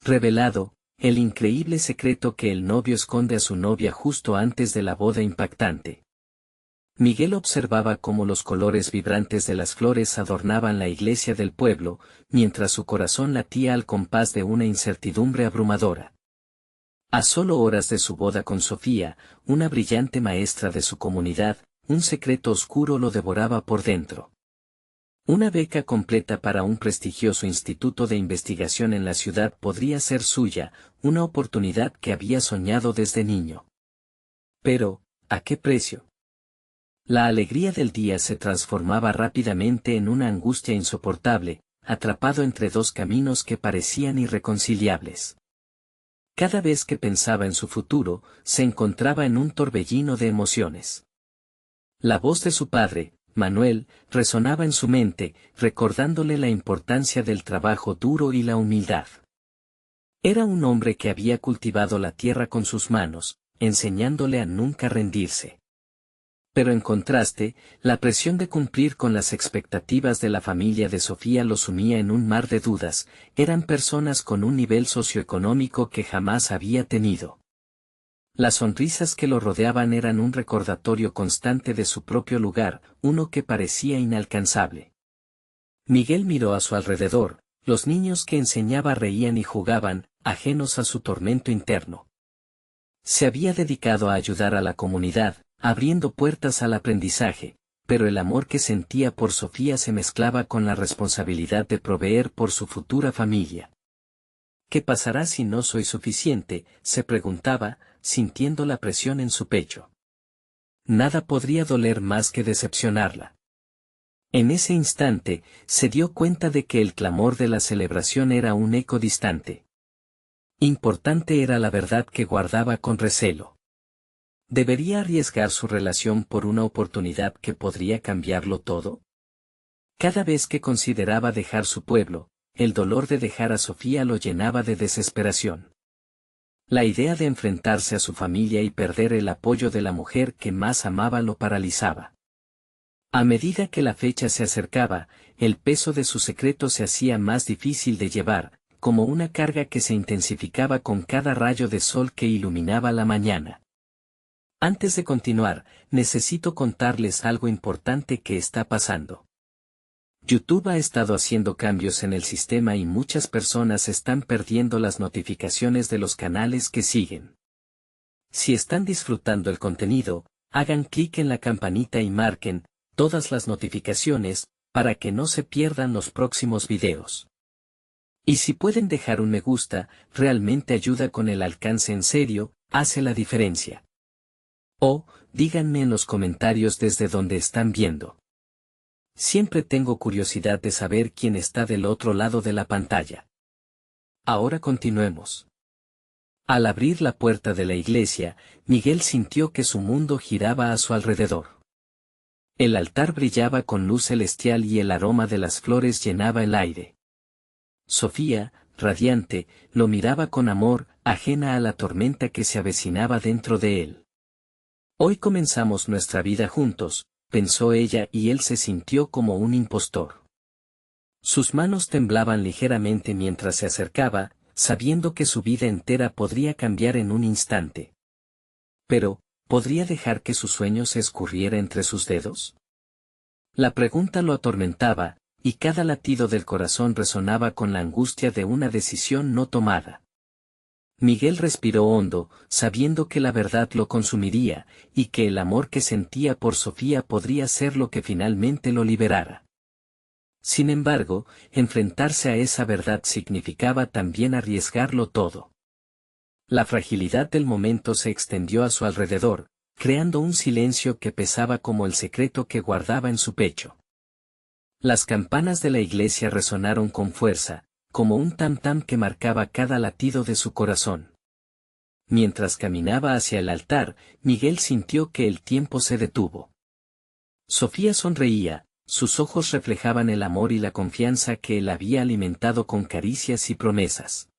Revelado, el increíble secreto que el novio esconde a su novia justo antes de la boda impactante. Miguel observaba cómo los colores vibrantes de las flores adornaban la iglesia del pueblo, mientras su corazón latía al compás de una incertidumbre abrumadora. A solo horas de su boda con Sofía, una brillante maestra de su comunidad, un secreto oscuro lo devoraba por dentro. Una beca completa para un prestigioso instituto de investigación en la ciudad podría ser suya, una oportunidad que había soñado desde niño. Pero, ¿a qué precio? La alegría del día se transformaba rápidamente en una angustia insoportable, atrapado entre dos caminos que parecían irreconciliables. Cada vez que pensaba en su futuro, se encontraba en un torbellino de emociones. La voz de su padre, Manuel, resonaba en su mente, recordándole la importancia del trabajo duro y la humildad. Era un hombre que había cultivado la tierra con sus manos, enseñándole a nunca rendirse. Pero en contraste, la presión de cumplir con las expectativas de la familia de Sofía lo sumía en un mar de dudas. Eran personas con un nivel socioeconómico que jamás había tenido. Las sonrisas que lo rodeaban eran un recordatorio constante de su propio lugar, uno que parecía inalcanzable. Miguel miró a su alrededor, los niños que enseñaba reían y jugaban, ajenos a su tormento interno. Se había dedicado a ayudar a la comunidad, abriendo puertas al aprendizaje, pero el amor que sentía por Sofía se mezclaba con la responsabilidad de proveer por su futura familia. ¿Qué pasará si no soy suficiente?, se preguntaba, sintiendo la presión en su pecho. Nada podría doler más que decepcionarla. En ese instante, se dio cuenta de que el clamor de la celebración era un eco distante. Importante era la verdad que guardaba con recelo. ¿Debería arriesgar su relación por una oportunidad que podría cambiarlo todo? Cada vez que consideraba dejar su pueblo, el dolor de dejar a Sofía lo llenaba de desesperación. La idea de enfrentarse a su familia y perder el apoyo de la mujer que más amaba lo paralizaba. A medida que la fecha se acercaba, el peso de su secreto se hacía más difícil de llevar, como una carga que se intensificaba con cada rayo de sol que iluminaba la mañana. Antes de continuar, necesito contarles algo importante que está pasando. YouTube ha estado haciendo cambios en el sistema y muchas personas están perdiendo las notificaciones de los canales que siguen. Si están disfrutando el contenido, hagan clic en la campanita y marquen todas las notificaciones, para que no se pierdan los próximos videos. Y si pueden dejar un me gusta, realmente ayuda con el alcance en serio, hace la diferencia. O, díganme en los comentarios desde donde están viendo. Siempre tengo curiosidad de saber quién está del otro lado de la pantalla. Ahora continuemos. Al abrir la puerta de la iglesia, Miguel sintió que su mundo giraba a su alrededor. El altar brillaba con luz celestial y el aroma de las flores llenaba el aire. Sofía, radiante, lo miraba con amor, ajena a la tormenta que se avecinaba dentro de él. Hoy comenzamos nuestra vida juntos, pensó ella, y él se sintió como un impostor. Sus manos temblaban ligeramente mientras se acercaba, sabiendo que su vida entera podría cambiar en un instante. Pero, ¿podría dejar que su sueño se escurriera entre sus dedos? La pregunta lo atormentaba, y cada latido del corazón resonaba con la angustia de una decisión no tomada. Miguel respiró hondo, sabiendo que la verdad lo consumiría, y que el amor que sentía por Sofía podría ser lo que finalmente lo liberara. Sin embargo, enfrentarse a esa verdad significaba también arriesgarlo todo. La fragilidad del momento se extendió a su alrededor, creando un silencio que pesaba como el secreto que guardaba en su pecho. Las campanas de la iglesia resonaron con fuerza, como un tam-tam que marcaba cada latido de su corazón. Mientras caminaba hacia el altar, Miguel sintió que el tiempo se detuvo. Sofía sonreía, sus ojos reflejaban el amor y la confianza que él había alimentado con caricias y promesas.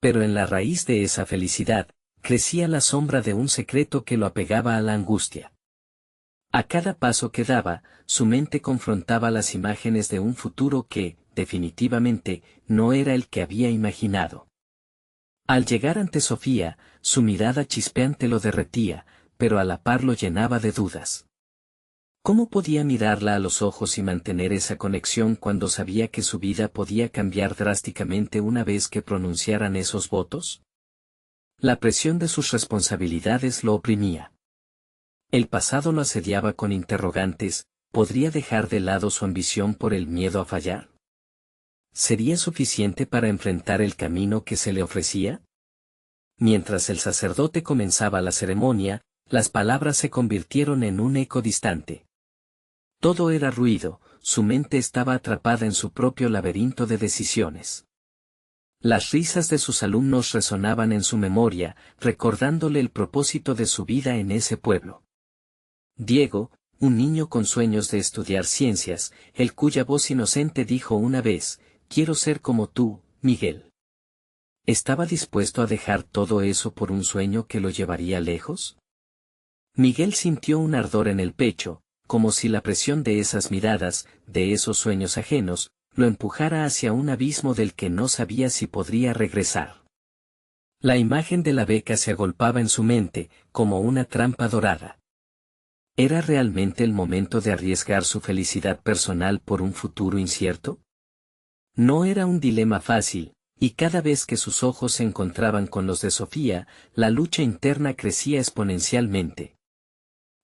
Pero en la raíz de esa felicidad, crecía la sombra de un secreto que lo apegaba a la angustia. A cada paso que daba, su mente confrontaba las imágenes de un futuro que, definitivamente, no era el que había imaginado. Al llegar ante Sofía, su mirada chispeante lo derretía, pero a la par lo llenaba de dudas. ¿Cómo podía mirarla a los ojos y mantener esa conexión cuando sabía que su vida podía cambiar drásticamente una vez que pronunciaran esos votos? La presión de sus responsabilidades lo oprimía. El pasado lo asediaba con interrogantes. ¿Podría dejar de lado su ambición por el miedo a fallar? ¿Sería suficiente para enfrentar el camino que se le ofrecía? Mientras el sacerdote comenzaba la ceremonia, las palabras se convirtieron en un eco distante. Todo era ruido, su mente estaba atrapada en su propio laberinto de decisiones. Las risas de sus alumnos resonaban en su memoria, recordándole el propósito de su vida en ese pueblo. Diego, un niño con sueños de estudiar ciencias, el cuya voz inocente dijo una vez, «Quiero ser como tú, Miguel». ¿Estaba dispuesto a dejar todo eso por un sueño que lo llevaría lejos? Miguel sintió un ardor en el pecho, como si la presión de esas miradas, de esos sueños ajenos, lo empujara hacia un abismo del que no sabía si podría regresar. La imagen de la beca se agolpaba en su mente, como una trampa dorada. ¿Era realmente el momento de arriesgar su felicidad personal por un futuro incierto? No era un dilema fácil, y cada vez que sus ojos se encontraban con los de Sofía, la lucha interna crecía exponencialmente.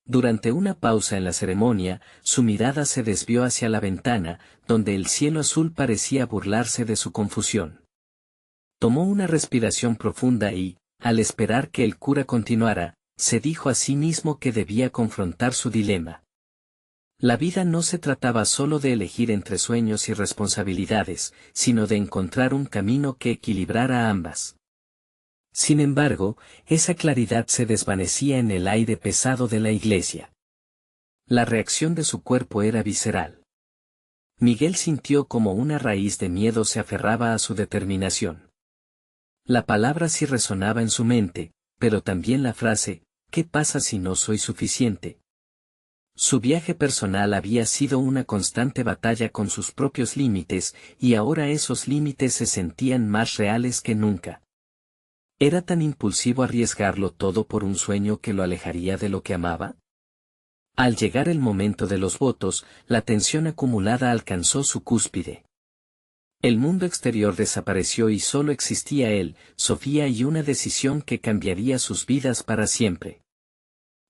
Durante una pausa en la ceremonia, su mirada se desvió hacia la ventana, donde el cielo azul parecía burlarse de su confusión. Tomó una respiración profunda y, al esperar que el cura continuara, se dijo a sí mismo que debía confrontar su dilema. La vida no se trataba solo de elegir entre sueños y responsabilidades, sino de encontrar un camino que equilibrara ambas. Sin embargo, esa claridad se desvanecía en el aire pesado de la iglesia. La reacción de su cuerpo era visceral. Miguel sintió como una raíz de miedo se aferraba a su determinación. La palabra sí resonaba en su mente, pero también la frase, ¿qué pasa si no soy suficiente? Su viaje personal había sido una constante batalla con sus propios límites, y ahora esos límites se sentían más reales que nunca. ¿Era tan impulsivo arriesgarlo todo por un sueño que lo alejaría de lo que amaba? Al llegar el momento de los votos, la tensión acumulada alcanzó su cúspide. El mundo exterior desapareció y solo existía él, Sofía y una decisión que cambiaría sus vidas para siempre.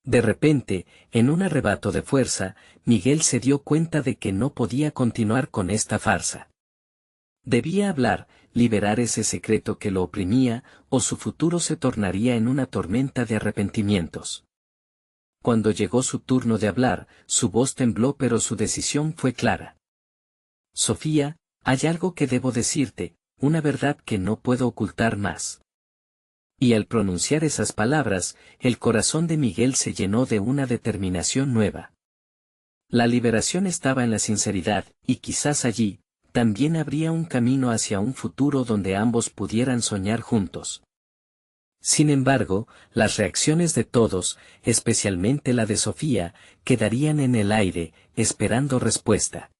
De repente, en un arrebato de fuerza, Miguel se dio cuenta de que no podía continuar con esta farsa. Debía hablar, liberar ese secreto que lo oprimía, o su futuro se tornaría en una tormenta de arrepentimientos. Cuando llegó su turno de hablar, su voz tembló pero su decisión fue clara. Sofía, hay algo que debo decirte, una verdad que no puedo ocultar más. Y al pronunciar esas palabras, el corazón de Miguel se llenó de una determinación nueva. La liberación estaba en la sinceridad, y quizás allí, también habría un camino hacia un futuro donde ambos pudieran soñar juntos. Sin embargo, las reacciones de todos, especialmente la de Sofía, quedarían en el aire, esperando respuesta.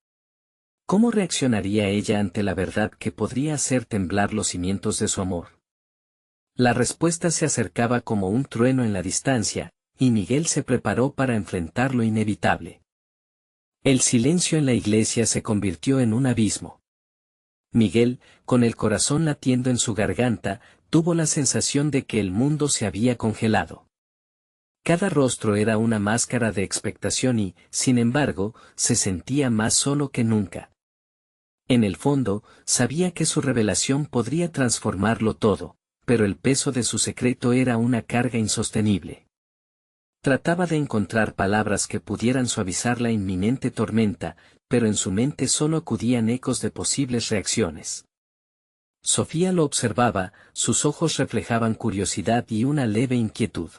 ¿Cómo reaccionaría ella ante la verdad que podría hacer temblar los cimientos de su amor? La respuesta se acercaba como un trueno en la distancia, y Miguel se preparó para enfrentar lo inevitable. El silencio en la iglesia se convirtió en un abismo. Miguel, con el corazón latiendo en su garganta, tuvo la sensación de que el mundo se había congelado. Cada rostro era una máscara de expectación y, sin embargo, se sentía más solo que nunca. En el fondo, sabía que su revelación podría transformarlo todo, pero el peso de su secreto era una carga insostenible. Trataba de encontrar palabras que pudieran suavizar la inminente tormenta, pero en su mente solo acudían ecos de posibles reacciones. Sofía lo observaba, sus ojos reflejaban curiosidad y una leve inquietud.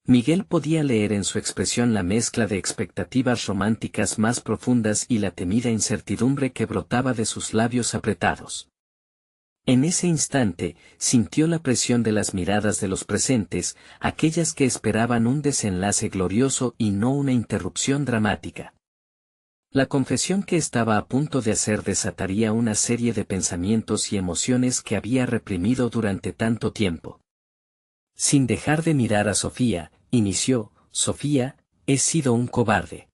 Miguel podía leer en su expresión la mezcla de expectativas románticas más profundas y la temida incertidumbre que brotaba de sus labios apretados. En ese instante, sintió la presión de las miradas de los presentes, aquellas que esperaban un desenlace glorioso y no una interrupción dramática. La confesión que estaba a punto de hacer desataría una serie de pensamientos y emociones que había reprimido durante tanto tiempo. Sin dejar de mirar a Sofía, inició: Sofía, he sido un cobarde.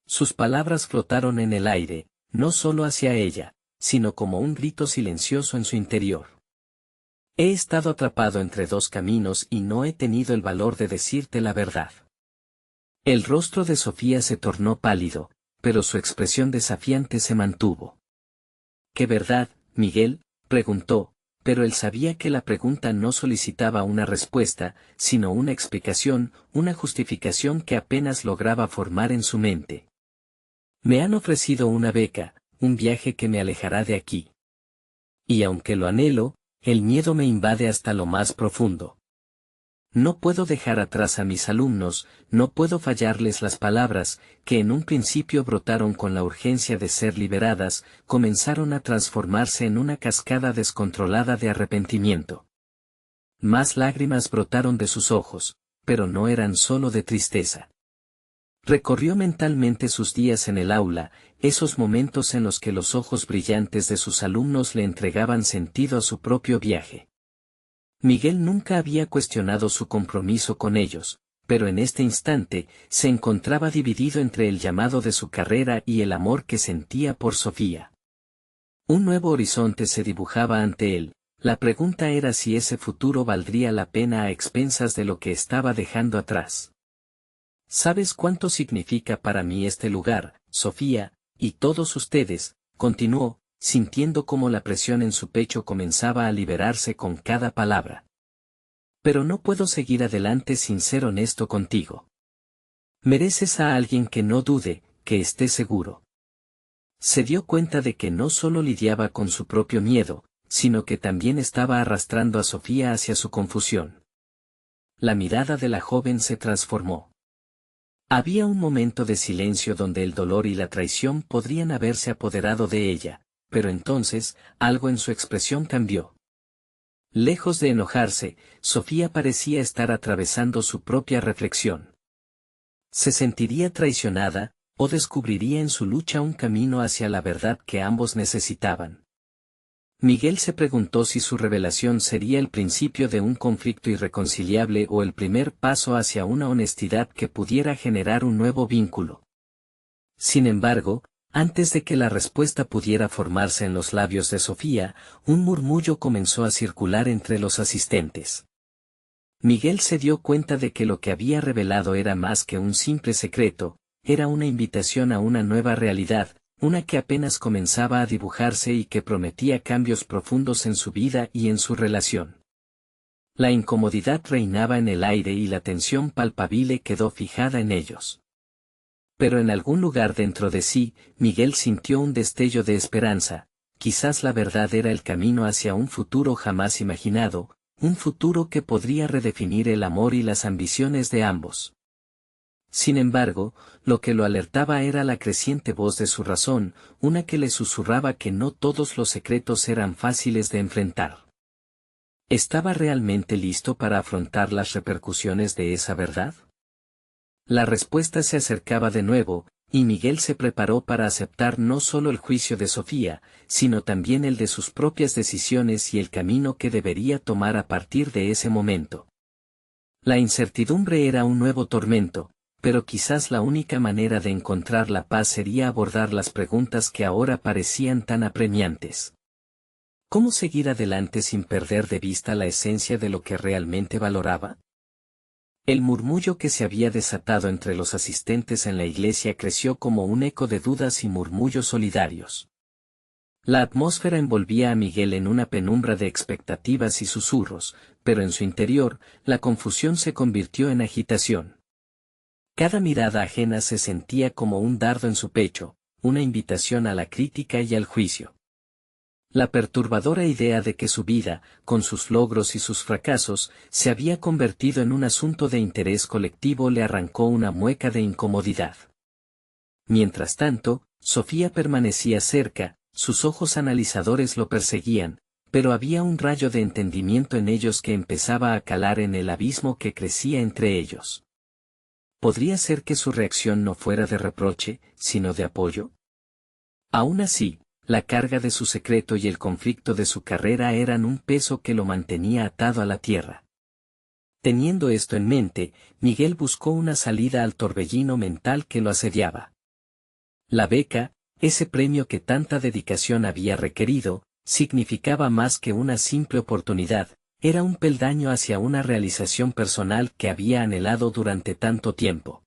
Sus palabras flotaron en el aire, no solo hacia ella, sino como un grito silencioso en su interior. He estado atrapado entre dos caminos y no he tenido el valor de decirte la verdad. El rostro de Sofía se tornó pálido, pero su expresión desafiante se mantuvo. ¿Qué verdad, Miguel?, preguntó, pero él sabía que la pregunta no solicitaba una respuesta, sino una explicación, una justificación que apenas lograba formar en su mente. Me han ofrecido una beca, un viaje que me alejará de aquí. Y aunque lo anhelo, el miedo me invade hasta lo más profundo. No puedo dejar atrás a mis alumnos, no puedo fallarles las palabras, que en un principio brotaron con la urgencia de ser liberadas, comenzaron a transformarse en una cascada descontrolada de arrepentimiento. Más lágrimas brotaron de sus ojos, pero no eran solo de tristeza. Recorrió mentalmente sus días en el aula, esos momentos en los que los ojos brillantes de sus alumnos le entregaban sentido a su propio viaje. Miguel nunca había cuestionado su compromiso con ellos, pero en este instante se encontraba dividido entre el llamado de su carrera y el amor que sentía por Sofía. Un nuevo horizonte se dibujaba ante él, la pregunta era si ese futuro valdría la pena a expensas de lo que estaba dejando atrás. ¿Sabes cuánto significa para mí este lugar, Sofía, y todos ustedes?, continuó, sintiendo cómo la presión en su pecho comenzaba a liberarse con cada palabra. Pero no puedo seguir adelante sin ser honesto contigo. Mereces a alguien que no dude, que esté seguro. Se dio cuenta de que no solo lidiaba con su propio miedo, sino que también estaba arrastrando a Sofía hacia su confusión. La mirada de la joven se transformó. Había un momento de silencio donde el dolor y la traición podrían haberse apoderado de ella, pero entonces, algo en su expresión cambió. Lejos de enojarse, Sofía parecía estar atravesando su propia reflexión. ¿Se sentiría traicionada, o descubriría en su lucha un camino hacia la verdad que ambos necesitaban? Miguel se preguntó si su revelación sería el principio de un conflicto irreconciliable o el primer paso hacia una honestidad que pudiera generar un nuevo vínculo. Sin embargo, antes de que la respuesta pudiera formarse en los labios de Sofía, un murmullo comenzó a circular entre los asistentes. Miguel se dio cuenta de que lo que había revelado era más que un simple secreto, era una invitación a una nueva realidad, una que apenas comenzaba a dibujarse y que prometía cambios profundos en su vida y en su relación. La incomodidad reinaba en el aire y la tensión palpable quedó fijada en ellos. Pero en algún lugar dentro de sí, Miguel sintió un destello de esperanza, quizás la verdad era el camino hacia un futuro jamás imaginado, un futuro que podría redefinir el amor y las ambiciones de ambos. Sin embargo, lo que lo alertaba era la creciente voz de su razón, una que le susurraba que no todos los secretos eran fáciles de enfrentar. ¿Estaba realmente listo para afrontar las repercusiones de esa verdad? La respuesta se acercaba de nuevo, y Miguel se preparó para aceptar no solo el juicio de Sofía, sino también el de sus propias decisiones y el camino que debería tomar a partir de ese momento. La incertidumbre era un nuevo tormento, pero quizás la única manera de encontrar la paz sería abordar las preguntas que ahora parecían tan apremiantes. ¿Cómo seguir adelante sin perder de vista la esencia de lo que realmente valoraba? El murmullo que se había desatado entre los asistentes en la iglesia creció como un eco de dudas y murmullos solidarios. La atmósfera envolvía a Miguel en una penumbra de expectativas y susurros, pero en su interior, la confusión se convirtió en agitación. Cada mirada ajena se sentía como un dardo en su pecho, una invitación a la crítica y al juicio. La perturbadora idea de que su vida, con sus logros y sus fracasos, se había convertido en un asunto de interés colectivo le arrancó una mueca de incomodidad. Mientras tanto, Sofía permanecía cerca, sus ojos analizadores lo perseguían, pero había un rayo de entendimiento en ellos que empezaba a calar en el abismo que crecía entre ellos. ¿Podría ser que su reacción no fuera de reproche, sino de apoyo? Aún así, la carga de su secreto y el conflicto de su carrera eran un peso que lo mantenía atado a la tierra. Teniendo esto en mente, Miguel buscó una salida al torbellino mental que lo asediaba. La beca, ese premio que tanta dedicación había requerido, significaba más que una simple oportunidad, era un peldaño hacia una realización personal que había anhelado durante tanto tiempo.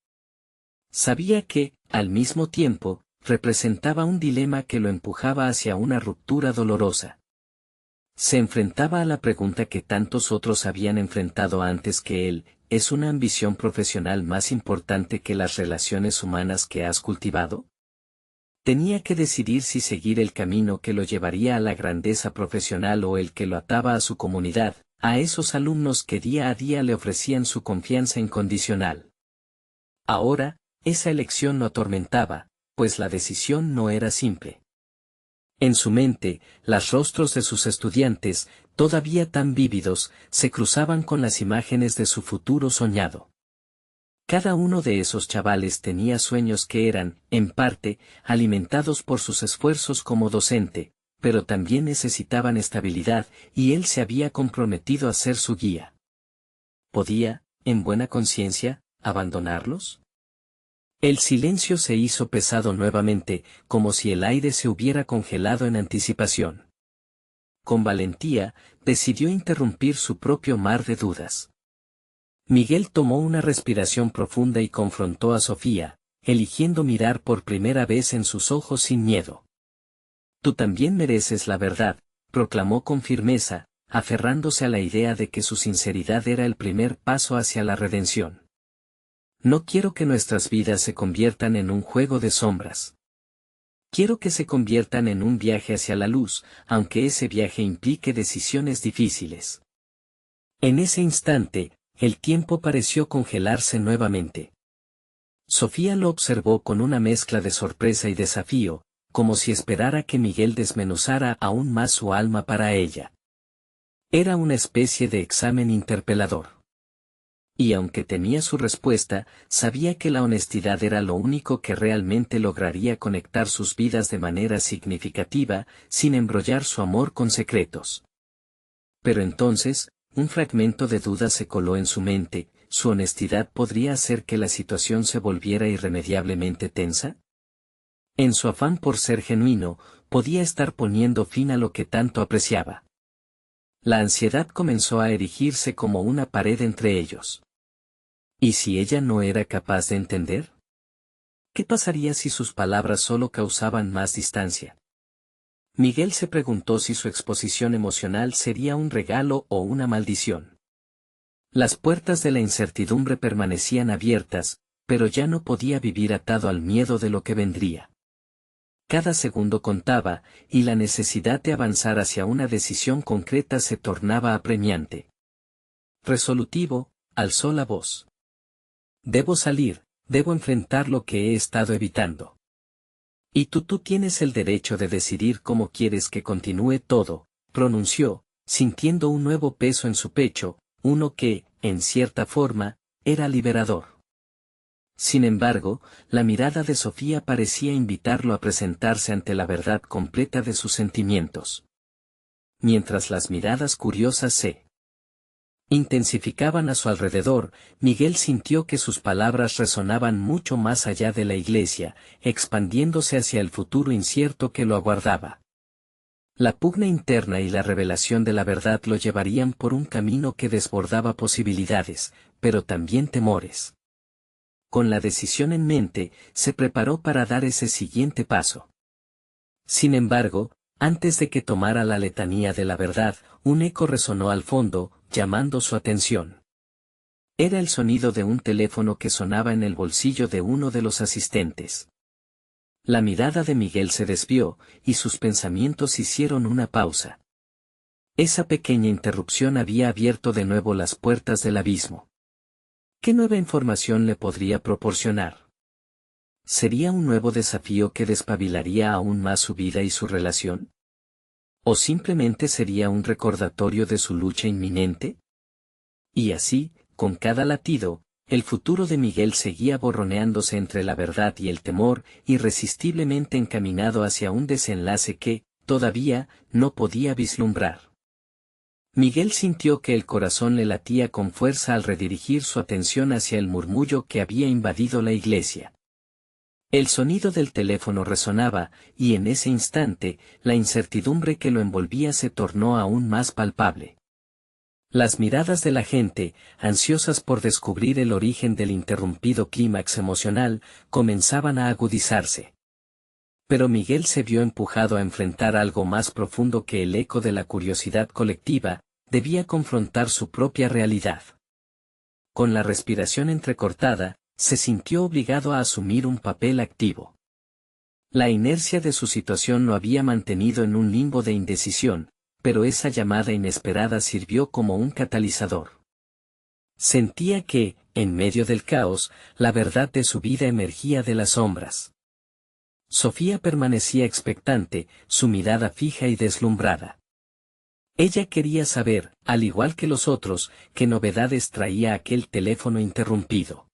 Sabía que, al mismo tiempo, representaba un dilema que lo empujaba hacia una ruptura dolorosa. Se enfrentaba a la pregunta que tantos otros habían enfrentado antes que él: ¿es una ambición profesional más importante que las relaciones humanas que has cultivado? Tenía que decidir si seguir el camino que lo llevaría a la grandeza profesional o el que lo ataba a su comunidad, a esos alumnos que día a día le ofrecían su confianza incondicional. Ahora, esa elección lo atormentaba, pues la decisión no era simple. En su mente, los rostros de sus estudiantes, todavía tan vívidos, se cruzaban con las imágenes de su futuro soñado. Cada uno de esos chavales tenía sueños que eran, en parte, alimentados por sus esfuerzos como docente, pero también necesitaban estabilidad, y él se había comprometido a ser su guía. ¿Podía, en buena conciencia, abandonarlos? El silencio se hizo pesado nuevamente, como si el aire se hubiera congelado en anticipación. Con valentía, decidió interrumpir su propio mar de dudas. Miguel tomó una respiración profunda y confrontó a Sofía, eligiendo mirar por primera vez en sus ojos sin miedo. «Tú también mereces la verdad», proclamó con firmeza, aferrándose a la idea de que su sinceridad era el primer paso hacia la redención. «No quiero que nuestras vidas se conviertan en un juego de sombras. Quiero que se conviertan en un viaje hacia la luz, aunque ese viaje implique decisiones difíciles». En ese instante, el tiempo pareció congelarse nuevamente. Sofía lo observó con una mezcla de sorpresa y desafío, como si esperara que Miguel desmenuzara aún más su alma para ella. Era una especie de examen interpelador. Y aunque temía su respuesta, sabía que la honestidad era lo único que realmente lograría conectar sus vidas de manera significativa, sin embrollar su amor con secretos. Pero entonces, un fragmento de duda se coló en su mente: ¿su honestidad podría hacer que la situación se volviera irremediablemente tensa? En su afán por ser genuino, podía estar poniendo fin a lo que tanto apreciaba. La ansiedad comenzó a erigirse como una pared entre ellos. ¿Y si ella no era capaz de entender? ¿Qué pasaría si sus palabras solo causaban más distancia? Miguel se preguntó si su exposición emocional sería un regalo o una maldición. Las puertas de la incertidumbre permanecían abiertas, pero ya no podía vivir atado al miedo de lo que vendría. Cada segundo contaba, y la necesidad de avanzar hacia una decisión concreta se tornaba apremiante. Resolutivo, alzó la voz. «Debo salir, debo enfrentar lo que he estado evitando. Y tú tienes el derecho de decidir cómo quieres que continúe todo», pronunció, sintiendo un nuevo peso en su pecho, uno que, en cierta forma, era liberador. Sin embargo, la mirada de Sofía parecía invitarlo a presentarse ante la verdad completa de sus sentimientos. Mientras las miradas curiosas se intensificaban a su alrededor, Miguel sintió que sus palabras resonaban mucho más allá de la iglesia, expandiéndose hacia el futuro incierto que lo aguardaba. La pugna interna y la revelación de la verdad lo llevarían por un camino que desbordaba posibilidades, pero también temores. Con la decisión en mente, se preparó para dar ese siguiente paso. Sin embargo, antes de que tomara la letanía de la verdad, un eco resonó al fondo, llamando su atención. Era el sonido de un teléfono que sonaba en el bolsillo de uno de los asistentes. La mirada de Miguel se desvió, y sus pensamientos hicieron una pausa. Esa pequeña interrupción había abierto de nuevo las puertas del abismo. ¿Qué nueva información le podría proporcionar? ¿Sería un nuevo desafío que despabilaría aún más su vida y su relación? ¿O simplemente sería un recordatorio de su lucha inminente? Y así, con cada latido, el futuro de Miguel seguía borroneándose entre la verdad y el temor, irresistiblemente encaminado hacia un desenlace que, todavía, no podía vislumbrar. Miguel sintió que el corazón le latía con fuerza al redirigir su atención hacia el murmullo que había invadido la iglesia. El sonido del teléfono resonaba, y en ese instante, la incertidumbre que lo envolvía se tornó aún más palpable. Las miradas de la gente, ansiosas por descubrir el origen del interrumpido clímax emocional, comenzaban a agudizarse. Pero Miguel se vio empujado a enfrentar algo más profundo que el eco de la curiosidad colectiva, debía confrontar su propia realidad. Con la respiración entrecortada, se sintió obligado a asumir un papel activo. La inercia de su situación lo había mantenido en un limbo de indecisión, pero esa llamada inesperada sirvió como un catalizador. Sentía que, en medio del caos, la verdad de su vida emergía de las sombras. Sofía permanecía expectante, su mirada fija y deslumbrada. Ella quería saber, al igual que los otros, qué novedades traía aquel teléfono interrumpido.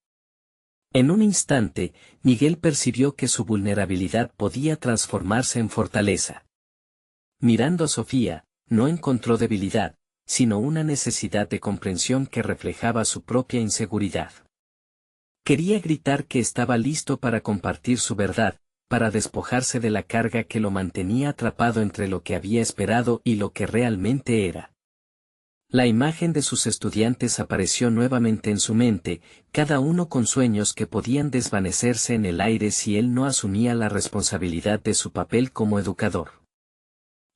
En un instante, Miguel percibió que su vulnerabilidad podía transformarse en fortaleza. Mirando a Sofía, no encontró debilidad, sino una necesidad de comprensión que reflejaba su propia inseguridad. Quería gritar que estaba listo para compartir su verdad, para despojarse de la carga que lo mantenía atrapado entre lo que había esperado y lo que realmente era. La imagen de sus estudiantes apareció nuevamente en su mente, cada uno con sueños que podían desvanecerse en el aire si él no asumía la responsabilidad de su papel como educador.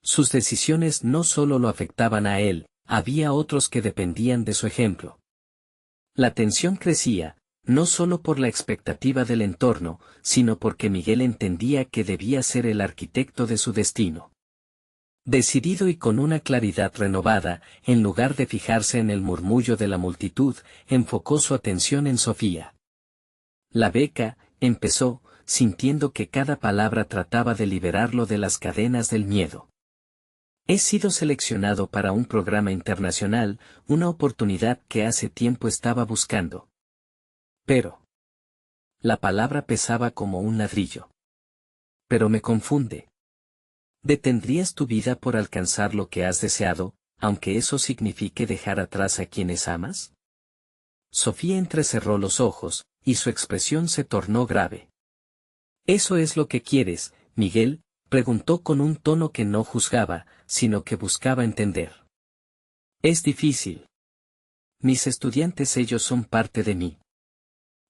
Sus decisiones no solo lo afectaban a él, había otros que dependían de su ejemplo. La tensión crecía, no solo por la expectativa del entorno, sino porque Miguel entendía que debía ser el arquitecto de su destino. Decidido y con una claridad renovada, en lugar de fijarse en el murmullo de la multitud, enfocó su atención en Sofía. La beca, empezó, sintiendo que cada palabra trataba de liberarlo de las cadenas del miedo. He sido seleccionado para un programa internacional, una oportunidad que hace tiempo estaba buscando. Pero. La palabra pesaba como un ladrillo. Pero me confunde. ¿Detendrías tu vida por alcanzar lo que has deseado, aunque eso signifique dejar atrás a quienes amas? Sofía entrecerró los ojos, y su expresión se tornó grave. ¿Eso es lo que quieres, Miguel?, preguntó con un tono que no juzgaba, sino que buscaba entender. Es difícil. Mis estudiantes ellos son parte de mí.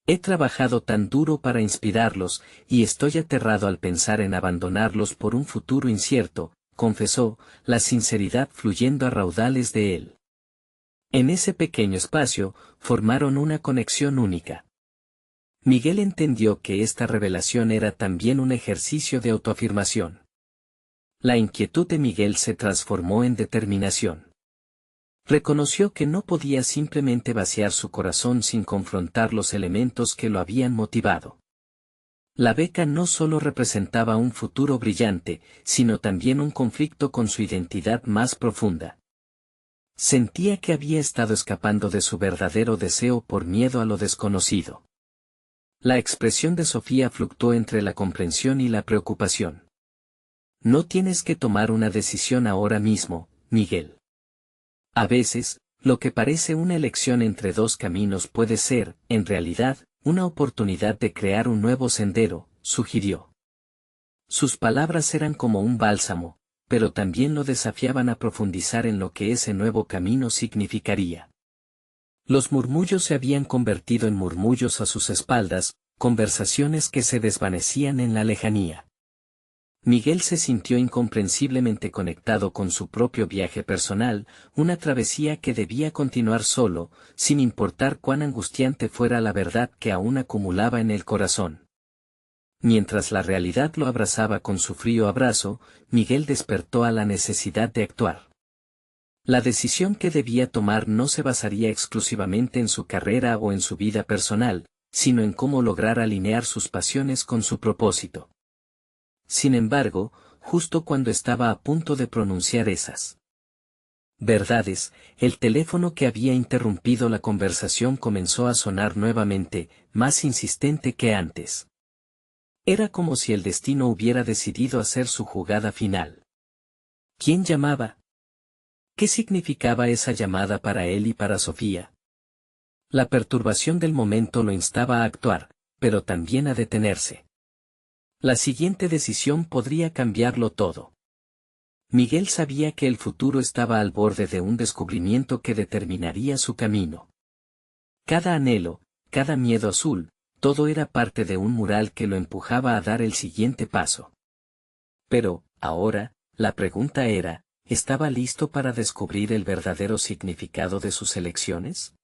He trabajado tan duro para inspirarlos, y estoy aterrado al pensar en abandonarlos por un futuro incierto, confesó, la sinceridad fluyendo a raudales de él. En ese pequeño espacio, formaron una conexión única. Miguel entendió que esta revelación era también un ejercicio de autoafirmación. La inquietud de Miguel se transformó en determinación. Reconoció que no podía simplemente vaciar su corazón sin confrontar los elementos que lo habían motivado. La beca no solo representaba un futuro brillante, sino también un conflicto con su identidad más profunda. Sentía que había estado escapando de su verdadero deseo por miedo a lo desconocido. La expresión de Sofía fluctuó entre la comprensión y la preocupación. No tienes que tomar una decisión ahora mismo, Miguel. A veces, lo que parece una elección entre dos caminos puede ser, en realidad, una oportunidad de crear un nuevo sendero, sugirió. Sus palabras eran como un bálsamo, pero también lo desafiaban a profundizar en lo que ese nuevo camino significaría. Los murmullos se habían convertido en murmullos a sus espaldas, conversaciones que se desvanecían en la lejanía. Miguel se sintió incomprensiblemente conectado con su propio viaje personal, una travesía que debía continuar solo, sin importar cuán angustiante fuera la verdad que aún acumulaba en el corazón. Mientras la realidad lo abrazaba con su frío abrazo, Miguel despertó a la necesidad de actuar. La decisión que debía tomar no se basaría exclusivamente en su carrera o en su vida personal, sino en cómo lograr alinear sus pasiones con su propósito. Sin embargo, justo cuando estaba a punto de pronunciar esas Verdades, el teléfono que había interrumpido la conversación comenzó a sonar nuevamente, más insistente que antes. Era como si el destino hubiera decidido hacer su jugada final. ¿Quién llamaba? ¿Qué significaba esa llamada para él y para Sofía? La perturbación del momento lo instaba a actuar, pero también a detenerse. La siguiente decisión podría cambiarlo todo. Miguel sabía que el futuro estaba al borde de un descubrimiento que determinaría su camino. Cada anhelo, cada miedo azul, todo era parte de un mural que lo empujaba a dar el siguiente paso. Pero, ahora, la pregunta era, ¿estaba listo para descubrir el verdadero significado de sus elecciones?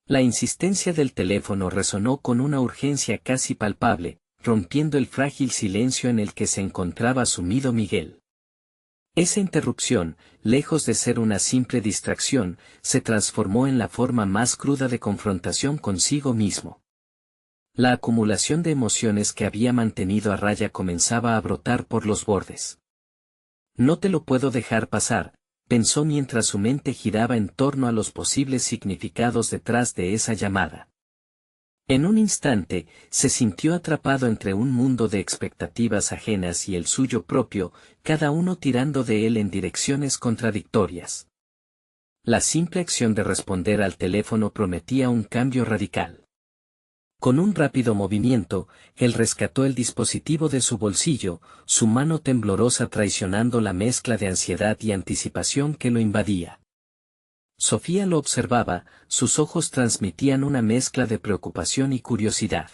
La insistencia del teléfono resonó con una urgencia casi palpable, rompiendo el frágil silencio en el que se encontraba sumido Miguel. Esa interrupción, lejos de ser una simple distracción, se transformó en la forma más cruda de confrontación consigo mismo. La acumulación de emociones que había mantenido a raya comenzaba a brotar por los bordes. No te lo puedo dejar pasar, pensó mientras su mente giraba en torno a los posibles significados detrás de esa llamada. En un instante, se sintió atrapado entre un mundo de expectativas ajenas y el suyo propio, cada uno tirando de él en direcciones contradictorias. La simple acción de responder al teléfono prometía un cambio radical. Con un rápido movimiento, él rescató el dispositivo de su bolsillo, su mano temblorosa traicionando la mezcla de ansiedad y anticipación que lo invadía. Sofía lo observaba, sus ojos transmitían una mezcla de preocupación y curiosidad.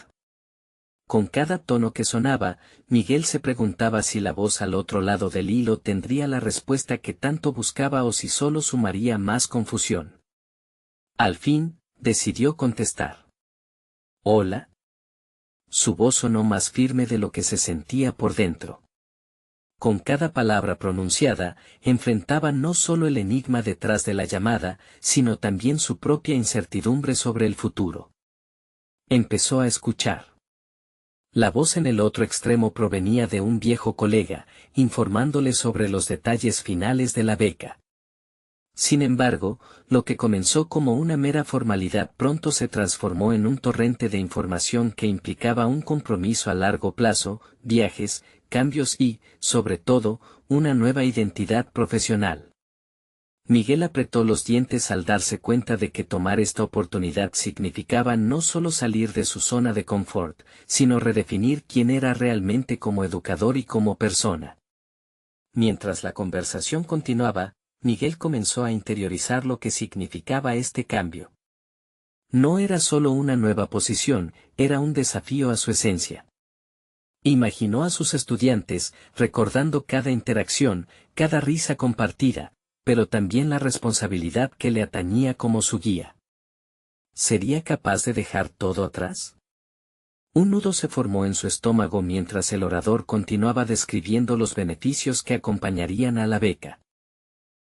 Con cada tono que sonaba, Miguel se preguntaba si la voz al otro lado del hilo tendría la respuesta que tanto buscaba o si solo sumaría más confusión. Al fin, decidió contestar. «¿Hola?» Su voz sonó más firme de lo que se sentía por dentro. Con cada palabra pronunciada, enfrentaba no solo el enigma detrás de la llamada, sino también su propia incertidumbre sobre el futuro. Empezó a escuchar. La voz en el otro extremo provenía de un viejo colega, informándole sobre los detalles finales de la beca. Sin embargo, lo que comenzó como una mera formalidad pronto se transformó en un torrente de información que implicaba un compromiso a largo plazo, viajes, cambios y, sobre todo, una nueva identidad profesional. Miguel apretó los dientes al darse cuenta de que tomar esta oportunidad significaba no solo salir de su zona de confort, sino redefinir quién era realmente como educador y como persona. Mientras la conversación continuaba, Miguel comenzó a interiorizar lo que significaba este cambio. No era solo una nueva posición, era un desafío a su esencia. Imaginó a sus estudiantes, recordando cada interacción, cada risa compartida, pero también la responsabilidad que le atañía como su guía. ¿Sería capaz de dejar todo atrás? Un nudo se formó en su estómago mientras el orador continuaba describiendo los beneficios que acompañarían a la beca.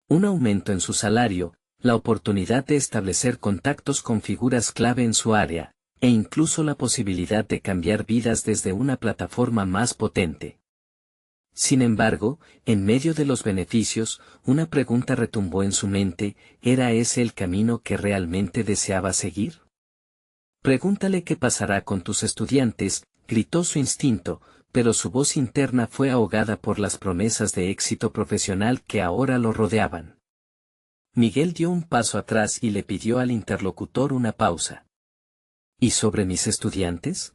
Un aumento en su salario, la oportunidad de establecer contactos con figuras clave en su área, e incluso la posibilidad de cambiar vidas desde una plataforma más potente. Sin embargo, en medio de los beneficios, una pregunta retumbó en su mente, ¿era ese el camino que realmente deseaba seguir? Pregúntale qué pasará con tus estudiantes, gritó su instinto, pero su voz interna fue ahogada por las promesas de éxito profesional que ahora lo rodeaban. Miguel dio un paso atrás y le pidió al interlocutor una pausa. ¿Y sobre mis estudiantes?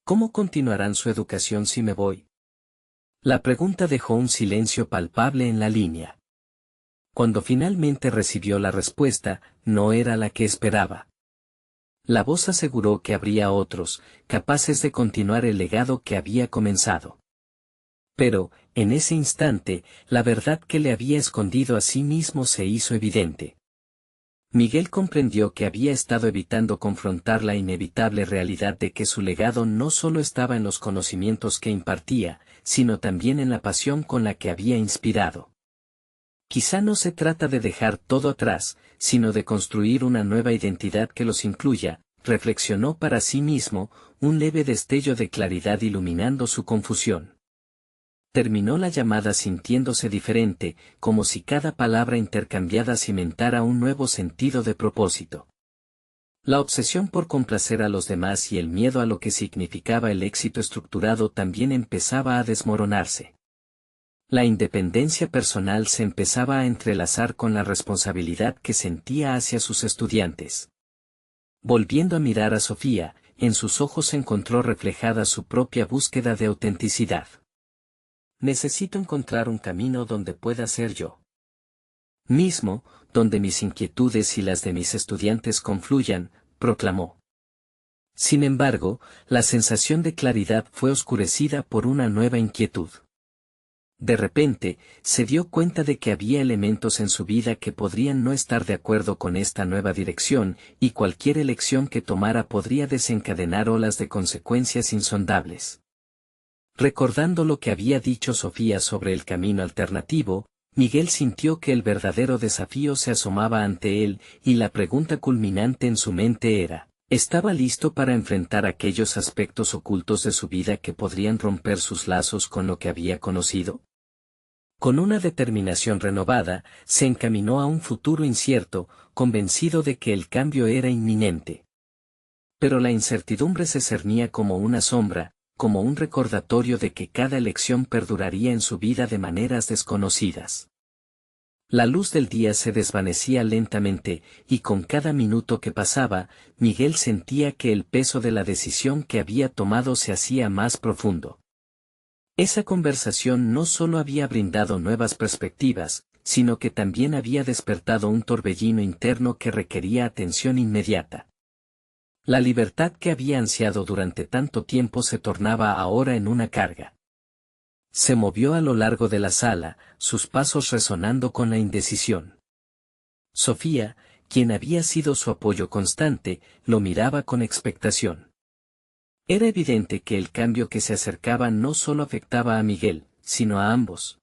¿Cómo continuarán su educación si me voy? La pregunta dejó un silencio palpable en la línea. Cuando finalmente recibió la respuesta, no era la que esperaba. La voz aseguró que habría otros, capaces de continuar el legado que había comenzado. Pero, en ese instante, la verdad que le había escondido a sí mismo se hizo evidente. Miguel comprendió que había estado evitando confrontar la inevitable realidad de que su legado no solo estaba en los conocimientos que impartía, sino también en la pasión con la que había inspirado. Quizá no se trata de dejar todo atrás, sino de construir una nueva identidad que los incluya, reflexionó para sí mismo, un leve destello de claridad iluminando su confusión. Terminó la llamada sintiéndose diferente, como si cada palabra intercambiada cimentara un nuevo sentido de propósito. La obsesión por complacer a los demás y el miedo a lo que significaba el éxito estructurado también empezaba a desmoronarse. La independencia personal se empezaba a entrelazar con la responsabilidad que sentía hacia sus estudiantes. Volviendo a mirar a Sofía, en sus ojos encontró reflejada su propia búsqueda de autenticidad. Necesito encontrar un camino donde pueda ser yo mismo, donde mis inquietudes y las de mis estudiantes confluyan, proclamó. Sin embargo, la sensación de claridad fue oscurecida por una nueva inquietud. De repente, se dio cuenta de que había elementos en su vida que podrían no estar de acuerdo con esta nueva dirección, y cualquier elección que tomara podría desencadenar olas de consecuencias insondables. Recordando lo que había dicho Sofía sobre el camino alternativo, Miguel sintió que el verdadero desafío se asomaba ante él, y la pregunta culminante en su mente era, ¿estaba listo para enfrentar aquellos aspectos ocultos de su vida que podrían romper sus lazos con lo que había conocido? Con una determinación renovada, se encaminó a un futuro incierto, convencido de que el cambio era inminente. Pero la incertidumbre se cernía como una sombra, como un recordatorio de que cada elección perduraría en su vida de maneras desconocidas. La luz del día se desvanecía lentamente, y con cada minuto que pasaba, Miguel sentía que el peso de la decisión que había tomado se hacía más profundo. Esa conversación no solo había brindado nuevas perspectivas, sino que también había despertado un torbellino interno que requería atención inmediata. La libertad que había ansiado durante tanto tiempo se tornaba ahora en una carga. Se movió a lo largo de la sala, sus pasos resonando con la indecisión. Sofía, quien había sido su apoyo constante, lo miraba con expectación. Era evidente que el cambio que se acercaba no solo afectaba a Miguel, sino a ambos.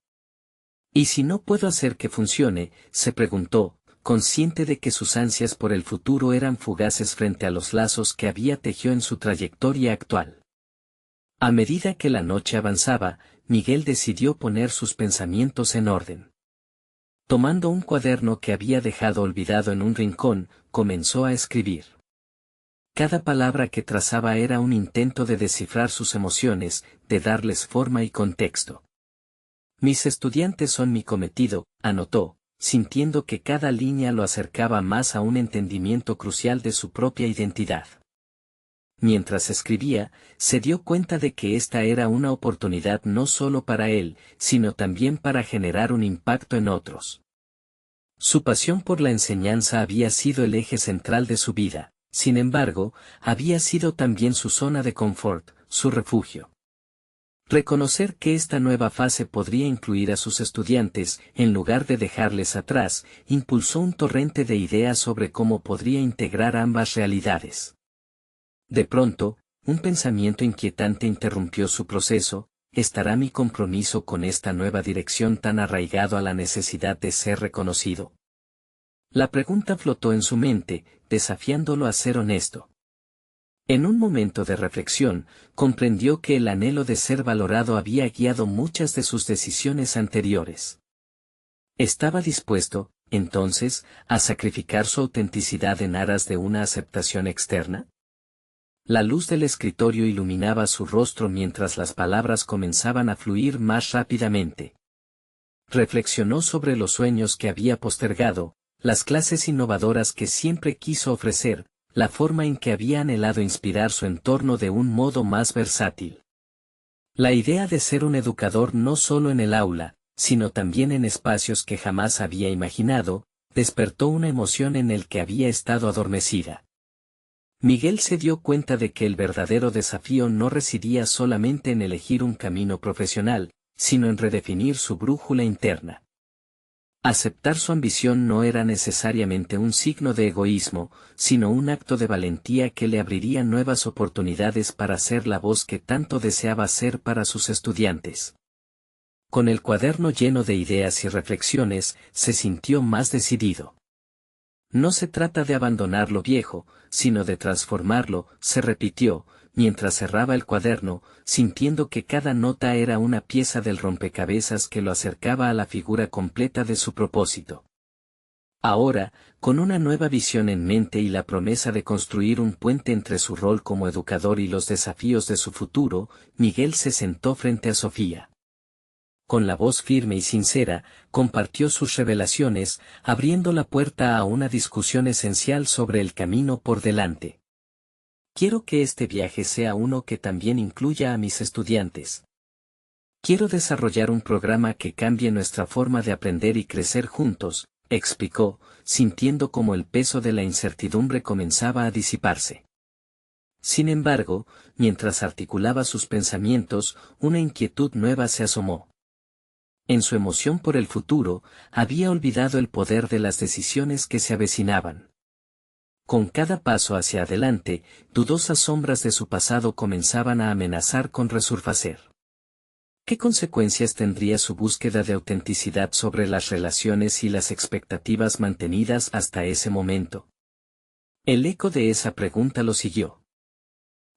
¿Y si no puedo hacer que funcione?, se preguntó, consciente de que sus ansias por el futuro eran fugaces frente a los lazos que había tejido en su trayectoria actual. A medida que la noche avanzaba, Miguel decidió poner sus pensamientos en orden. Tomando un cuaderno que había dejado olvidado en un rincón, comenzó a escribir. Cada palabra que trazaba era un intento de descifrar sus emociones, de darles forma y contexto. Mis estudiantes son mi cometido, anotó, sintiendo que cada línea lo acercaba más a un entendimiento crucial de su propia identidad. Mientras escribía, se dio cuenta de que esta era una oportunidad no solo para él, sino también para generar un impacto en otros. Su pasión por la enseñanza había sido el eje central de su vida, sin embargo, había sido también su zona de confort, su refugio. Reconocer que esta nueva fase podría incluir a sus estudiantes, en lugar de dejarles atrás, impulsó un torrente de ideas sobre cómo podría integrar ambas realidades. De pronto, un pensamiento inquietante interrumpió su proceso: ¿estará mi compromiso con esta nueva dirección tan arraigado a la necesidad de ser reconocido? La pregunta flotó en su mente, desafiándolo a ser honesto. En un momento de reflexión, comprendió que el anhelo de ser valorado había guiado muchas de sus decisiones anteriores. ¿Estaba dispuesto, entonces, a sacrificar su autenticidad en aras de una aceptación externa? La luz del escritorio iluminaba su rostro mientras las palabras comenzaban a fluir más rápidamente. Reflexionó sobre los sueños que había postergado, las clases innovadoras que siempre quiso ofrecer, la forma en que había anhelado inspirar su entorno de un modo más versátil. La idea de ser un educador no solo en el aula, sino también en espacios que jamás había imaginado, despertó una emoción en el que había estado adormecida. Miguel se dio cuenta de que el verdadero desafío no residía solamente en elegir un camino profesional, sino en redefinir su brújula interna. Aceptar su ambición no era necesariamente un signo de egoísmo, sino un acto de valentía que le abriría nuevas oportunidades para ser la voz que tanto deseaba ser para sus estudiantes. Con el cuaderno lleno de ideas y reflexiones, se sintió más decidido. No se trata de abandonar lo viejo, sino de transformarlo, se repitió, mientras cerraba el cuaderno, sintiendo que cada nota era una pieza del rompecabezas que lo acercaba a la figura completa de su propósito. Ahora, con una nueva visión en mente y la promesa de construir un puente entre su rol como educador y los desafíos de su futuro, Miguel se sentó frente a Sofía. Con la voz firme y sincera, compartió sus revelaciones, abriendo la puerta a una discusión esencial sobre el camino por delante. Quiero que este viaje sea uno que también incluya a mis estudiantes. Quiero desarrollar un programa que cambie nuestra forma de aprender y crecer juntos, explicó, sintiendo como el peso de la incertidumbre comenzaba a disiparse. Sin embargo, mientras articulaba sus pensamientos, una inquietud nueva se asomó. En su emoción por el futuro, había olvidado el poder de las decisiones que se avecinaban. Con cada paso hacia adelante, dudosas sombras de su pasado comenzaban a amenazar con resurfacer. ¿Qué consecuencias tendría su búsqueda de autenticidad sobre las relaciones y las expectativas mantenidas hasta ese momento? El eco de esa pregunta lo siguió.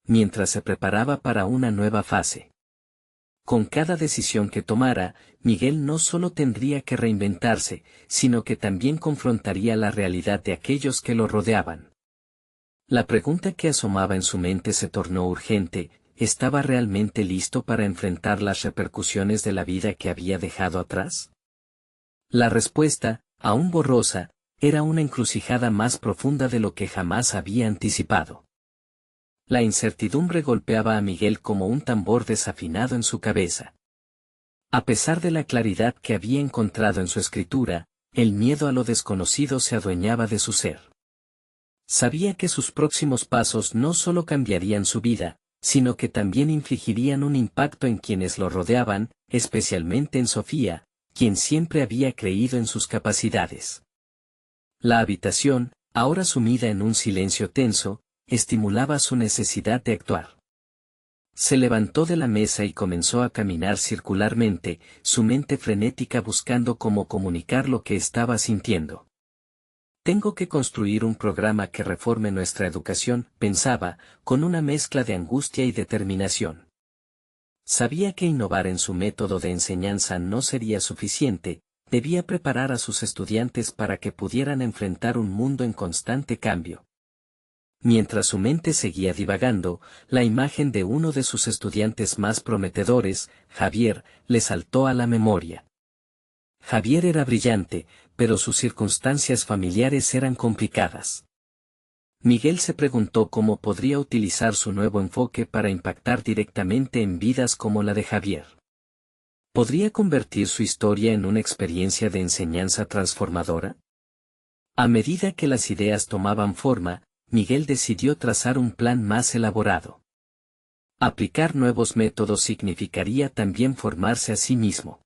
Mientras se preparaba para una nueva fase. Con cada decisión que tomara, Miguel no solo tendría que reinventarse, sino que también confrontaría la realidad de aquellos que lo rodeaban. La pregunta que asomaba en su mente se tornó urgente: ¿estaba realmente listo para enfrentar las repercusiones de la vida que había dejado atrás? La respuesta, aún borrosa, era una encrucijada más profunda de lo que jamás había anticipado. La incertidumbre golpeaba a Miguel como un tambor desafinado en su cabeza. A pesar de la claridad que había encontrado en su escritura, el miedo a lo desconocido se adueñaba de su ser. Sabía que sus próximos pasos no solo cambiarían su vida, sino que también infligirían un impacto en quienes lo rodeaban, especialmente en Sofía, quien siempre había creído en sus capacidades. La habitación, ahora sumida en un silencio tenso, estimulaba su necesidad de actuar. Se levantó de la mesa y comenzó a caminar circularmente, su mente frenética buscando cómo comunicar lo que estaba sintiendo. Tengo que construir un programa que reforme nuestra educación, pensaba, con una mezcla de angustia y determinación. Sabía que innovar en su método de enseñanza no sería suficiente, debía preparar a sus estudiantes para que pudieran enfrentar un mundo en constante cambio. Mientras su mente seguía divagando, la imagen de uno de sus estudiantes más prometedores, Javier, le saltó a la memoria. Javier era brillante, pero sus circunstancias familiares eran complicadas. Miguel se preguntó cómo podría utilizar su nuevo enfoque para impactar directamente en vidas como la de Javier. ¿Podría convertir su historia en una experiencia de enseñanza transformadora? A medida que las ideas tomaban forma, Miguel decidió trazar un plan más elaborado. Aplicar nuevos métodos significaría también formarse a sí mismo.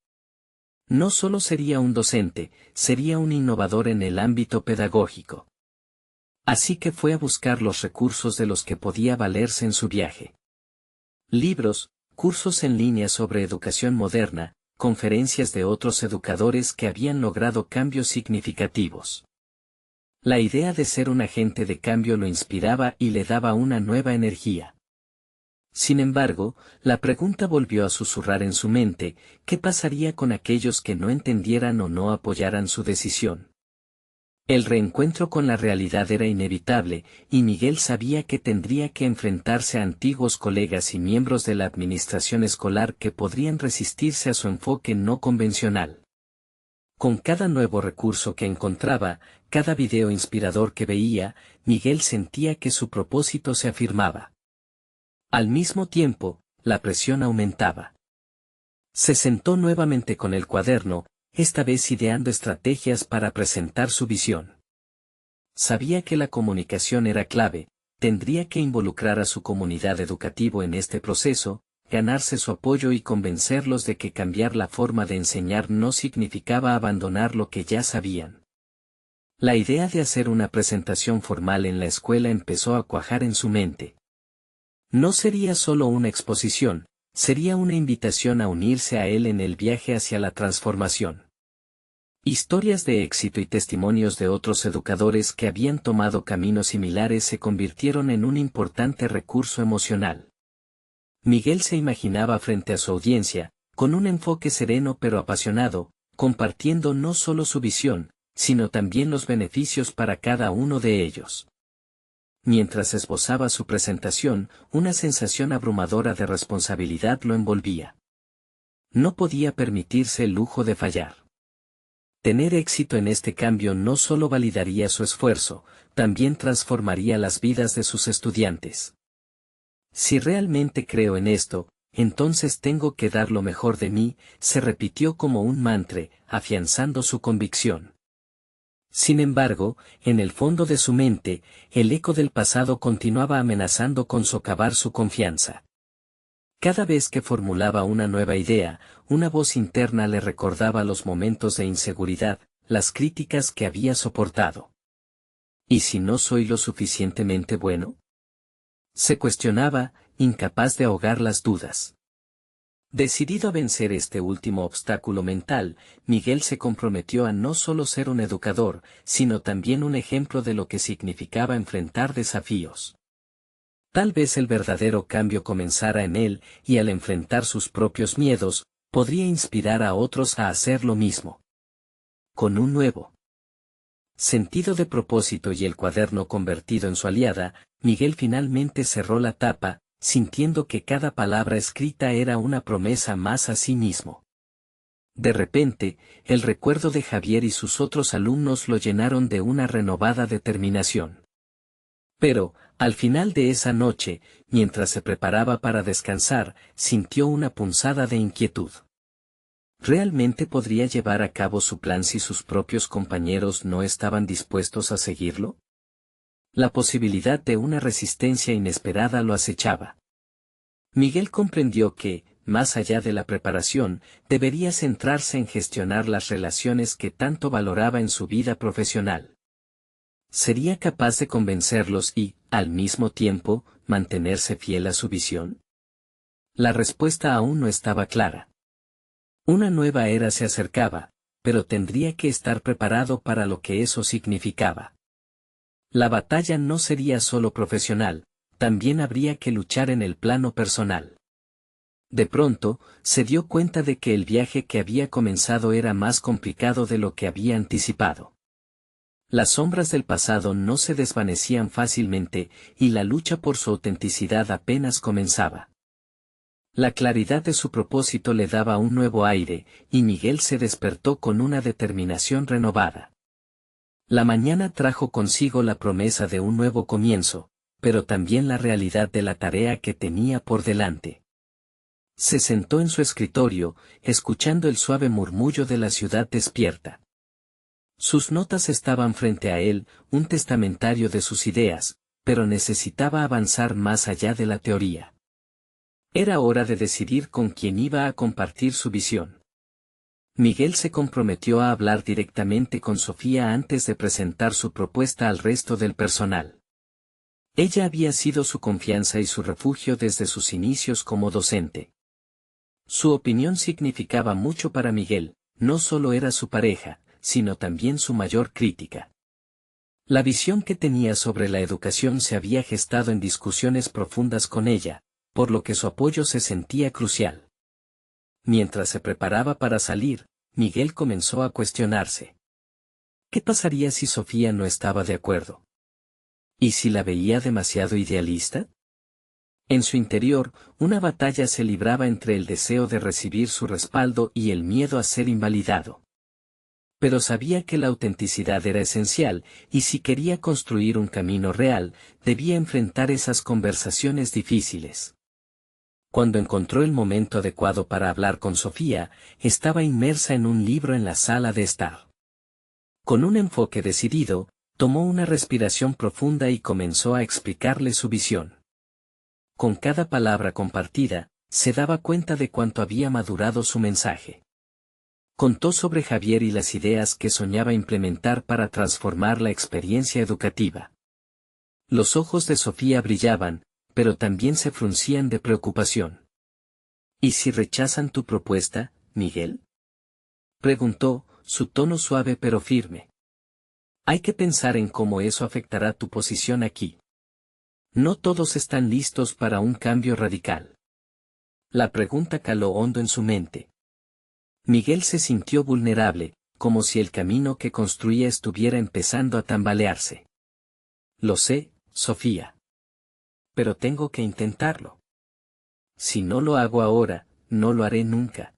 No solo sería un docente, sería un innovador en el ámbito pedagógico. Así que fue a buscar los recursos de los que podía valerse en su viaje. Libros, cursos en línea sobre educación moderna, conferencias de otros educadores que habían logrado cambios significativos. La idea de ser un agente de cambio lo inspiraba y le daba una nueva energía. Sin embargo, la pregunta volvió a susurrar en su mente: ¿qué pasaría con aquellos que no entendieran o no apoyaran su decisión? El reencuentro con la realidad era inevitable, y Miguel sabía que tendría que enfrentarse a antiguos colegas y miembros de la administración escolar que podrían resistirse a su enfoque no convencional. Con cada nuevo recurso que encontraba, cada video inspirador que veía, Miguel sentía que su propósito se afirmaba. Al mismo tiempo, la presión aumentaba. Se sentó nuevamente con el cuaderno, esta vez ideando estrategias para presentar su visión. Sabía que la comunicación era clave, tendría que involucrar a su comunidad educativa en este proceso, ganarse su apoyo y convencerlos de que cambiar la forma de enseñar no significaba abandonar lo que ya sabían. La idea de hacer una presentación formal en la escuela empezó a cuajar en su mente. No sería solo una exposición, sería una invitación a unirse a él en el viaje hacia la transformación. Historias de éxito y testimonios de otros educadores que habían tomado caminos similares se convirtieron en un importante recurso emocional. Miguel se imaginaba frente a su audiencia, con un enfoque sereno pero apasionado, compartiendo no solo su visión, sino también los beneficios para cada uno de ellos. Mientras esbozaba su presentación, una sensación abrumadora de responsabilidad lo envolvía. No podía permitirse el lujo de fallar. Tener éxito en este cambio no solo validaría su esfuerzo, también transformaría las vidas de sus estudiantes. Si realmente creo en esto, entonces tengo que dar lo mejor de mí, se repitió como un mantra, afianzando su convicción. Sin embargo, en el fondo de su mente, el eco del pasado continuaba amenazando con socavar su confianza. Cada vez que formulaba una nueva idea, una voz interna le recordaba los momentos de inseguridad, las críticas que había soportado. ¿Y si no soy lo suficientemente bueno? Se cuestionaba, incapaz de ahogar las dudas. Decidido a vencer este último obstáculo mental, Miguel se comprometió a no solo ser un educador, sino también un ejemplo de lo que significaba enfrentar desafíos. Tal vez el verdadero cambio comenzara en él, y al enfrentar sus propios miedos, podría inspirar a otros a hacer lo mismo. Con un nuevo sentido de propósito y el cuaderno convertido en su aliada, Miguel finalmente cerró la tapa, sintiendo que cada palabra escrita era una promesa más a sí mismo. De repente, el recuerdo de Javier y sus otros alumnos lo llenaron de una renovada determinación. Pero, al final de esa noche, mientras se preparaba para descansar, sintió una punzada de inquietud. ¿Realmente podría llevar a cabo su plan si sus propios compañeros no estaban dispuestos a seguirlo? La posibilidad de una resistencia inesperada lo acechaba. Miguel comprendió que, más allá de la preparación, debería centrarse en gestionar las relaciones que tanto valoraba en su vida profesional. ¿Sería capaz de convencerlos y, al mismo tiempo, mantenerse fiel a su visión? La respuesta aún no estaba clara. Una nueva era se acercaba, pero tendría que estar preparado para lo que eso significaba. La batalla no sería solo profesional, también habría que luchar en el plano personal. De pronto, se dio cuenta de que el viaje que había comenzado era más complicado de lo que había anticipado. Las sombras del pasado no se desvanecían fácilmente, y la lucha por su autenticidad apenas comenzaba. La claridad de su propósito le daba un nuevo aire, y Miguel se despertó con una determinación renovada. La mañana trajo consigo la promesa de un nuevo comienzo, pero también la realidad de la tarea que tenía por delante. Se sentó en su escritorio, escuchando el suave murmullo de la ciudad despierta. Sus notas estaban frente a él, un testamentario de sus ideas, pero necesitaba avanzar más allá de la teoría. Era hora de decidir con quién iba a compartir su visión. Miguel se comprometió a hablar directamente con Sofía antes de presentar su propuesta al resto del personal. Ella había sido su confianza y su refugio desde sus inicios como docente. Su opinión significaba mucho para Miguel, no solo era su pareja, sino también su mayor crítica. La visión que tenía sobre la educación se había gestado en discusiones profundas con ella, por lo que su apoyo se sentía crucial. Mientras se preparaba para salir, Miguel comenzó a cuestionarse. ¿Qué pasaría si Sofía no estaba de acuerdo? ¿Y si la veía demasiado idealista? En su interior, una batalla se libraba entre el deseo de recibir su respaldo y el miedo a ser invalidado. Pero sabía que la autenticidad era esencial, y si quería construir un camino real, debía enfrentar esas conversaciones difíciles. Cuando encontró el momento adecuado para hablar con Sofía, estaba inmersa en un libro en la sala de estar. Con un enfoque decidido, tomó una respiración profunda y comenzó a explicarle su visión. Con cada palabra compartida, se daba cuenta de cuánto había madurado su mensaje. Contó sobre Javier y las ideas que soñaba implementar para transformar la experiencia educativa. Los ojos de Sofía brillaban, pero también se fruncían de preocupación. ¿Y si rechazan tu propuesta, Miguel?, preguntó, su tono suave pero firme. Hay que pensar en cómo eso afectará tu posición aquí. No todos están listos para un cambio radical. La pregunta caló hondo en su mente. Miguel se sintió vulnerable, como si el camino que construía estuviera empezando a tambalearse. Lo sé, Sofía. Pero tengo que intentarlo. Si no lo hago ahora, no lo haré nunca.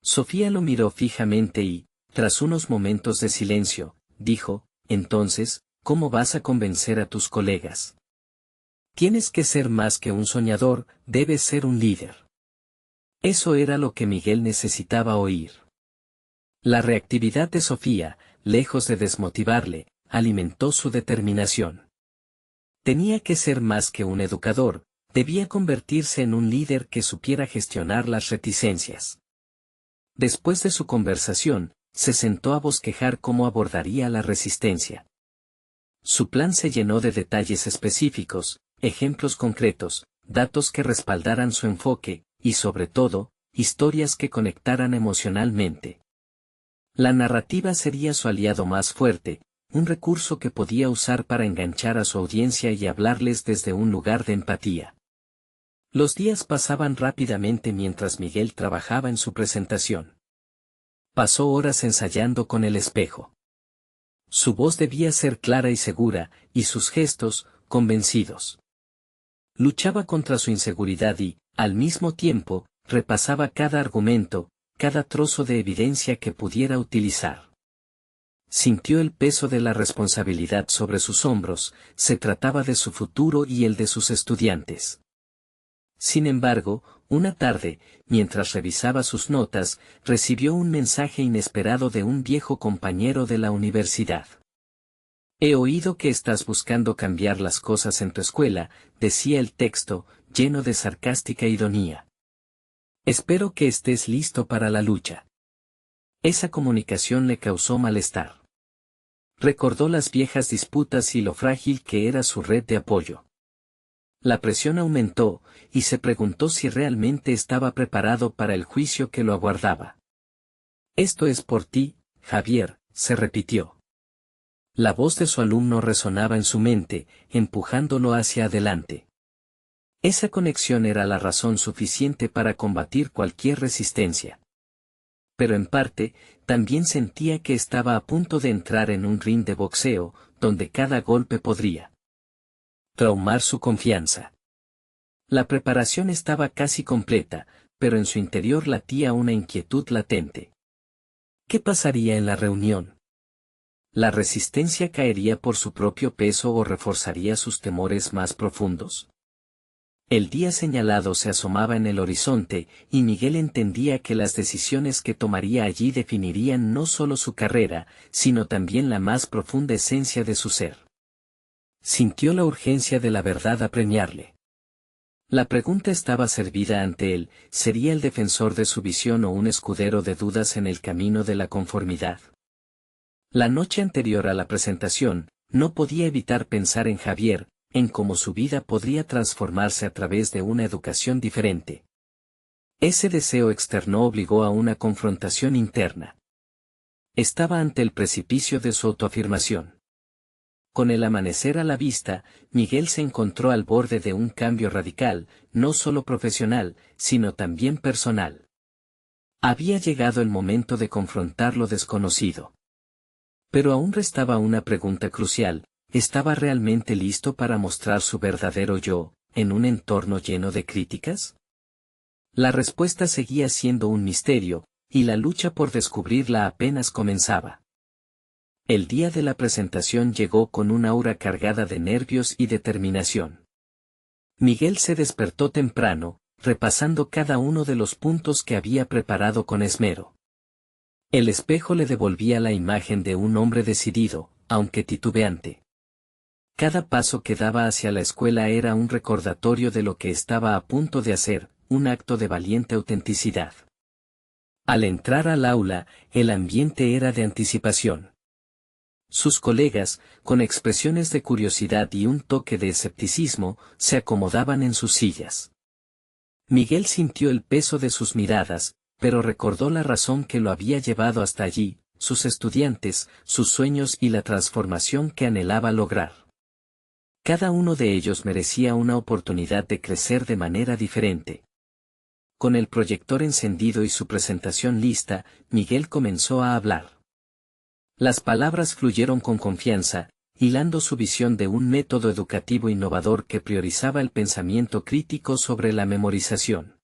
Sofía lo miró fijamente y, tras unos momentos de silencio, dijo, entonces, ¿cómo vas a convencer a tus colegas? Tienes que ser más que un soñador, debes ser un líder. Eso era lo que Miguel necesitaba oír. La reactividad de Sofía, lejos de desmotivarle, alimentó su determinación. Tenía que ser más que un educador, debía convertirse en un líder que supiera gestionar las reticencias. Después de su conversación, se sentó a bosquejar cómo abordaría la resistencia. Su plan se llenó de detalles específicos, ejemplos concretos, datos que respaldaran su enfoque, y sobre todo, historias que conectaran emocionalmente. La narrativa sería su aliado más fuerte, un recurso que podía usar para enganchar a su audiencia y hablarles desde un lugar de empatía. Los días pasaban rápidamente mientras Miguel trabajaba en su presentación. Pasó horas ensayando con el espejo. Su voz debía ser clara y segura, y sus gestos, convencidos. Luchaba contra su inseguridad y, al mismo tiempo, repasaba cada argumento, cada trozo de evidencia que pudiera utilizar. Sintió el peso de la responsabilidad sobre sus hombros, se trataba de su futuro y el de sus estudiantes. Sin embargo, una tarde, mientras revisaba sus notas, recibió un mensaje inesperado de un viejo compañero de la universidad. He oído que estás buscando cambiar las cosas en tu escuela, decía el texto, lleno de sarcástica ironía. Espero que estés listo para la lucha. Esa comunicación le causó malestar. Recordó las viejas disputas y lo frágil que era su red de apoyo. La presión aumentó, y se preguntó si realmente estaba preparado para el juicio que lo aguardaba. Esto es por ti, Javier, se repitió. La voz de su alumno resonaba en su mente, empujándolo hacia adelante. Esa conexión era la razón suficiente para combatir cualquier resistencia. Pero en parte, también sentía que estaba a punto de entrar en un ring de boxeo, donde cada golpe podría traumar su confianza. La preparación estaba casi completa, pero en su interior latía una inquietud latente. ¿Qué pasaría en la reunión? ¿La resistencia caería por su propio peso o reforzaría sus temores más profundos? El día señalado se asomaba en el horizonte, y Miguel entendía que las decisiones que tomaría allí definirían no solo su carrera, sino también la más profunda esencia de su ser. Sintió la urgencia de la verdad apremiarle. La pregunta estaba servida ante él, ¿sería el defensor de su visión o un escudero de dudas en el camino de la conformidad? La noche anterior a la presentación, no podía evitar pensar en Javier, en cómo su vida podría transformarse a través de una educación diferente. Ese deseo externo obligó a una confrontación interna. Estaba ante el precipicio de su autoafirmación. Con el amanecer a la vista, Miguel se encontró al borde de un cambio radical, no solo profesional, sino también personal. Había llegado el momento de confrontar lo desconocido. Pero aún restaba una pregunta crucial: ¿estaba realmente listo para mostrar su verdadero yo, en un entorno lleno de críticas? La respuesta seguía siendo un misterio, y la lucha por descubrirla apenas comenzaba. El día de la presentación llegó con un aura cargada de nervios y determinación. Miguel se despertó temprano, repasando cada uno de los puntos que había preparado con esmero. El espejo le devolvía la imagen de un hombre decidido, aunque titubeante. Cada paso que daba hacia la escuela era un recordatorio de lo que estaba a punto de hacer, un acto de valiente autenticidad. Al entrar al aula, el ambiente era de anticipación. Sus colegas, con expresiones de curiosidad y un toque de escepticismo, se acomodaban en sus sillas. Miguel sintió el peso de sus miradas, pero recordó la razón que lo había llevado hasta allí: sus estudiantes, sus sueños y la transformación que anhelaba lograr. Cada uno de ellos merecía una oportunidad de crecer de manera diferente. Con el proyector encendido y su presentación lista, Miguel comenzó a hablar. Las palabras fluyeron con confianza, hilando su visión de un método educativo innovador que priorizaba el pensamiento crítico sobre la memorización.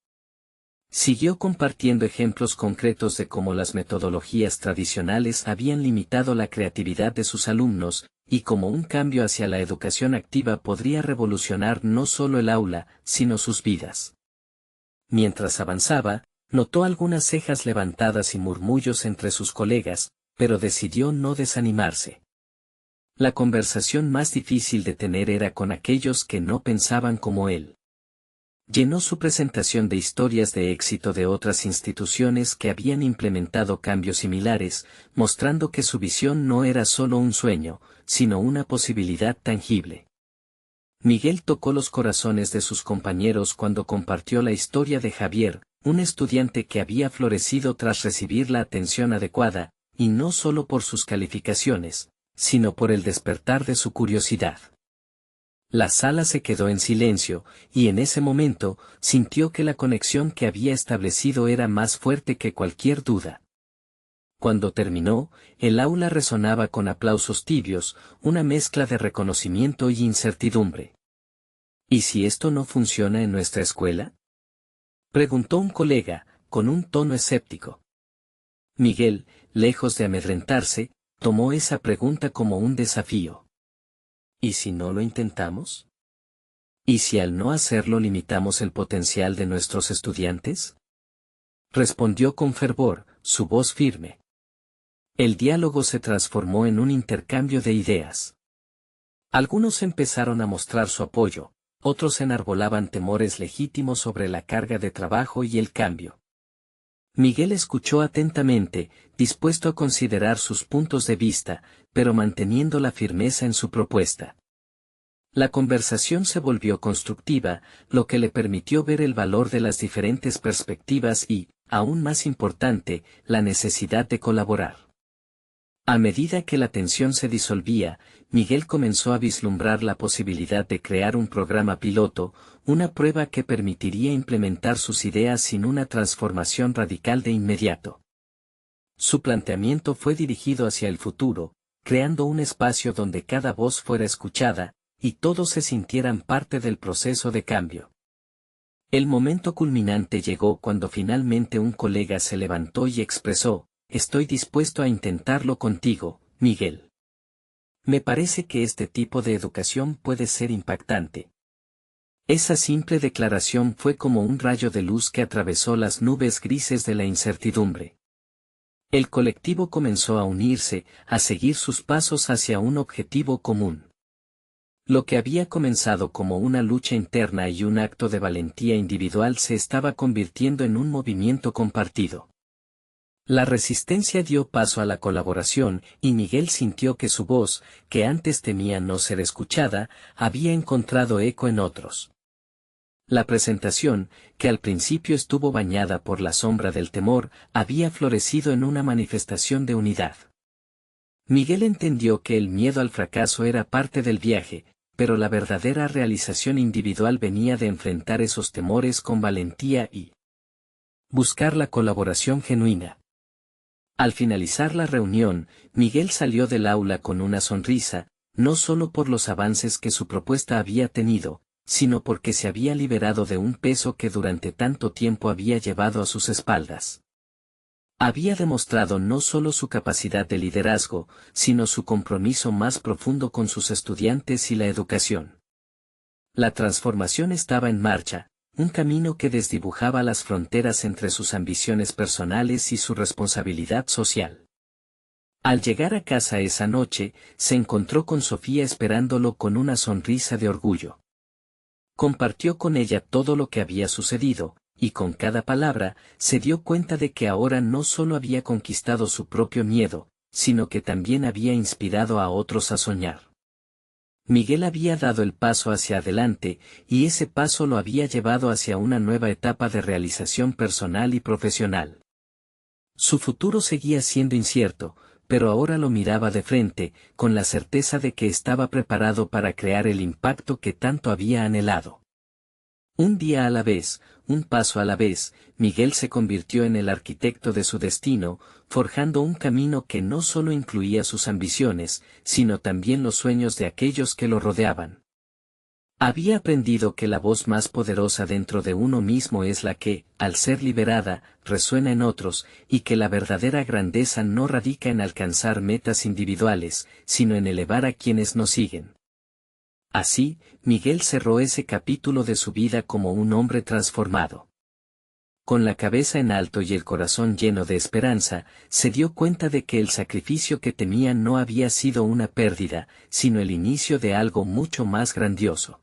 Siguió compartiendo ejemplos concretos de cómo las metodologías tradicionales habían limitado la creatividad de sus alumnos, y cómo un cambio hacia la educación activa podría revolucionar no solo el aula, sino sus vidas. Mientras avanzaba, notó algunas cejas levantadas y murmullos entre sus colegas, pero decidió no desanimarse. La conversación más difícil de tener era con aquellos que no pensaban como él. Llenó su presentación de historias de éxito de otras instituciones que habían implementado cambios similares, mostrando que su visión no era solo un sueño, sino una posibilidad tangible. Miguel tocó los corazones de sus compañeros cuando compartió la historia de Javier, un estudiante que había florecido tras recibir la atención adecuada, y no solo por sus calificaciones, sino por el despertar de su curiosidad. La sala se quedó en silencio, y en ese momento, sintió que la conexión que había establecido era más fuerte que cualquier duda. Cuando terminó, el aula resonaba con aplausos tibios, una mezcla de reconocimiento y incertidumbre. ¿Y si esto no funciona en nuestra escuela?, preguntó un colega, con un tono escéptico. Miguel, lejos de amedrentarse, tomó esa pregunta como un desafío. ¿Y si no lo intentamos? ¿Y si al no hacerlo limitamos el potencial de nuestros estudiantes?, respondió con fervor, su voz firme. El diálogo se transformó en un intercambio de ideas. Algunos empezaron a mostrar su apoyo, otros enarbolaban temores legítimos sobre la carga de trabajo y el cambio. Miguel escuchó atentamente, dispuesto a considerar sus puntos de vista, pero manteniendo la firmeza en su propuesta. La conversación se volvió constructiva, lo que le permitió ver el valor de las diferentes perspectivas y, aún más importante, la necesidad de colaborar. A medida que la tensión se disolvía, Miguel comenzó a vislumbrar la posibilidad de crear un programa piloto, una prueba que permitiría implementar sus ideas sin una transformación radical de inmediato. Su planteamiento fue dirigido hacia el futuro, creando un espacio donde cada voz fuera escuchada, y todos se sintieran parte del proceso de cambio. El momento culminante llegó cuando finalmente un colega se levantó y expresó: «Estoy dispuesto a intentarlo contigo, Miguel. Me parece que este tipo de educación puede ser impactante». Esa simple declaración fue como un rayo de luz que atravesó las nubes grises de la incertidumbre. El colectivo comenzó a unirse, a seguir sus pasos hacia un objetivo común. Lo que había comenzado como una lucha interna y un acto de valentía individual se estaba convirtiendo en un movimiento compartido. La resistencia dio paso a la colaboración, y Miguel sintió que su voz, que antes temía no ser escuchada, había encontrado eco en otros. La presentación, que al principio estuvo bañada por la sombra del temor, había florecido en una manifestación de unidad. Miguel entendió que el miedo al fracaso era parte del viaje, pero la verdadera realización individual venía de enfrentar esos temores con valentía y buscar la colaboración genuina. Al finalizar la reunión, Miguel salió del aula con una sonrisa, no solo por los avances que su propuesta había tenido, sino porque se había liberado de un peso que durante tanto tiempo había llevado a sus espaldas. Había demostrado no solo su capacidad de liderazgo, sino su compromiso más profundo con sus estudiantes y la educación. La transformación estaba en marcha, un camino que desdibujaba las fronteras entre sus ambiciones personales y su responsabilidad social. Al llegar a casa esa noche, se encontró con Sofía esperándolo con una sonrisa de orgullo. Compartió con ella todo lo que había sucedido, y con cada palabra, se dio cuenta de que ahora no solo había conquistado su propio miedo, sino que también había inspirado a otros a soñar. Miguel había dado el paso hacia adelante, y ese paso lo había llevado hacia una nueva etapa de realización personal y profesional. Su futuro seguía siendo incierto, pero ahora lo miraba de frente, con la certeza de que estaba preparado para crear el impacto que tanto había anhelado. Un día a la vez, un paso a la vez, Miguel se convirtió en el arquitecto de su destino, forjando un camino que no solo incluía sus ambiciones, sino también los sueños de aquellos que lo rodeaban. Había aprendido que la voz más poderosa dentro de uno mismo es la que, al ser liberada, resuena en otros, y que la verdadera grandeza no radica en alcanzar metas individuales, sino en elevar a quienes nos siguen. Así, Miguel cerró ese capítulo de su vida como un hombre transformado. Con la cabeza en alto y el corazón lleno de esperanza, se dio cuenta de que el sacrificio que temía no había sido una pérdida, sino el inicio de algo mucho más grandioso.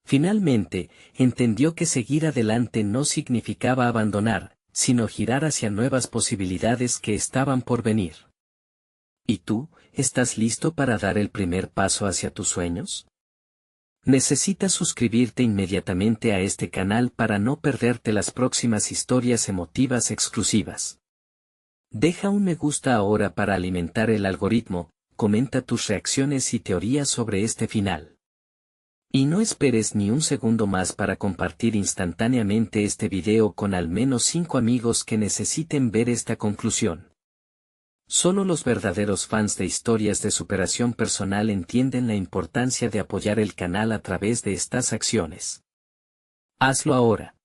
Finalmente, entendió que seguir adelante no significaba abandonar, sino girar hacia nuevas posibilidades que estaban por venir. ¿Y tú, estás listo para dar el primer paso hacia tus sueños? Necesitas suscribirte inmediatamente a este canal para no perderte las próximas historias emotivas exclusivas. Deja un me gusta ahora para alimentar el algoritmo, comenta tus reacciones y teorías sobre este final. Y no esperes ni un segundo más para compartir instantáneamente este video con al menos 5 amigos que necesiten ver esta conclusión. Solo los verdaderos fans de historias de superación personal entienden la importancia de apoyar el canal a través de estas acciones. Hazlo ahora.